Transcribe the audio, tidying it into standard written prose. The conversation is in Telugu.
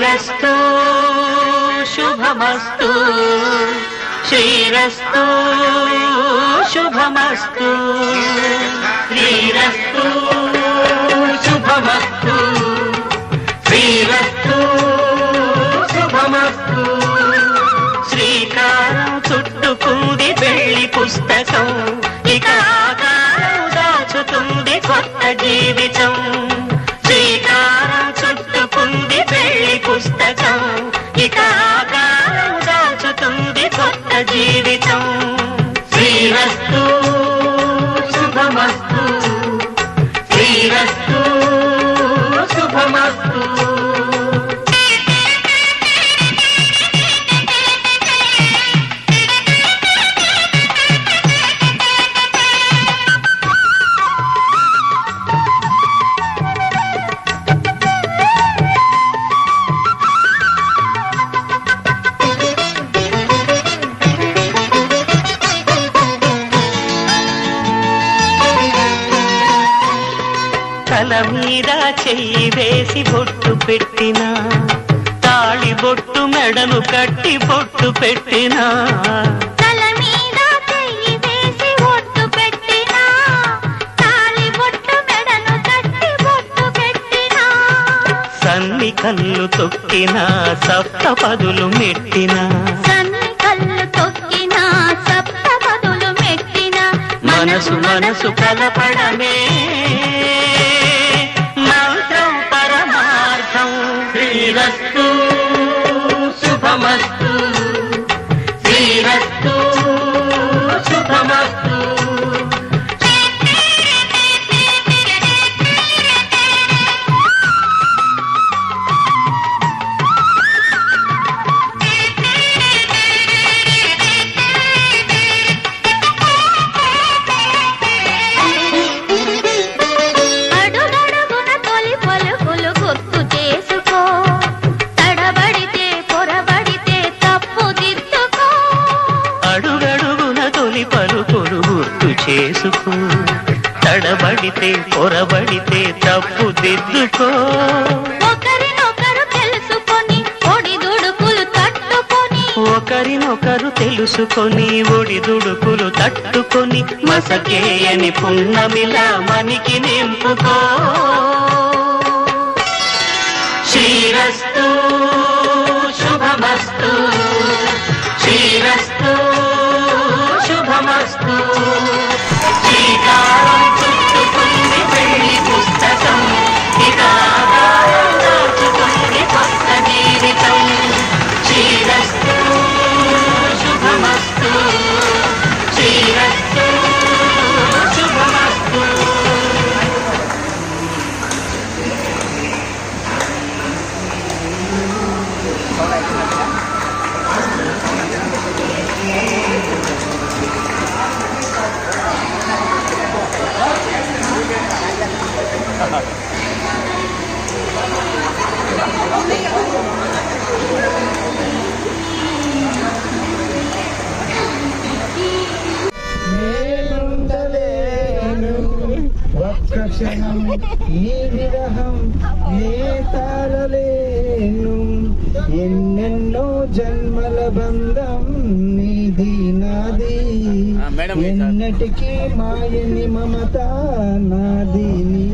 శ్రీరస్తు శుభమస్తు శ్రీరస్తు శుభమస్తు శ్రీరస్తు శుభమస్తు శ్రీరస్తు శుభమస్తు శ్రీకారం చుట్టుకుంది పెళ్లి పుస్తకం ఇక ఆకారం దాచుతుంది కొత్త జీవితం శ్రీకారం చుట్టుకుంది పెళ్లి పుస్తకం ఇక ఆకారం దాచుతుంది కొత్త జీవితం శ్రీరస్తు శుభమస్తు శ్రీరస్తు శుభమస్తు తల మీద చెయ్యి వేసి బొట్టు పెట్టినా తాళి బొట్టు మెడను కట్టి బొట్టు పెట్టినా తల మీద చెయ్యి వేసి బొట్టు పెట్టినా తాళి బొట్టు మెడను కట్టి బొట్టు పెట్టినా సన్ని కళ్ళు తొక్కినా సప్తపదులు మెట్టినా సన్ని కళ్ళు తొక్కినా సప్తపదులు మెట్టినా మనసు మనసు కలపడమే మంత్రం పరమార్థం శ్రీరస్తు శుభమస్తు శ్రీరస్తు శుభమస్తు అడుగడుగున తొలి పలుకులు గుర్తు చేసుకో తడబడితే పొరబడితే తప్పు దిద్దుకో అడుగడుగున తొలి పలుకులు గుర్తు చేసుకో తడబడితే పొరబడితే తప్పు దిద్దుకో ఒకరినొకరు తెలుసుకొని ఒడిదుడుకులు తట్టుకొని ఒకరినొకరు తెలుసుకొని ఒడిదుడుకులు తట్టుకొని మసకేయని పున్నమిలా మనికి నింపుకో శ్రీరస్తు శుభమస్తు శ్రీరస్తు శుభమస్తు శ్రీకారం చుట్టుకుంది పెళ్లి పుస్తకం ఇక ఆధారం దాచుకుంది కొత్త జీవితం శ్రీరస్తు శుభమస్తు శ్రీరస్తు శుభమస్తు నేనుండలేను ఒక్క క్షణం నీ విరహం నే తాళలేను ఎన్నెన్నో జన్మల బంధం నీది నాది ఎన్నటికీ మాయని మమత నాది నీ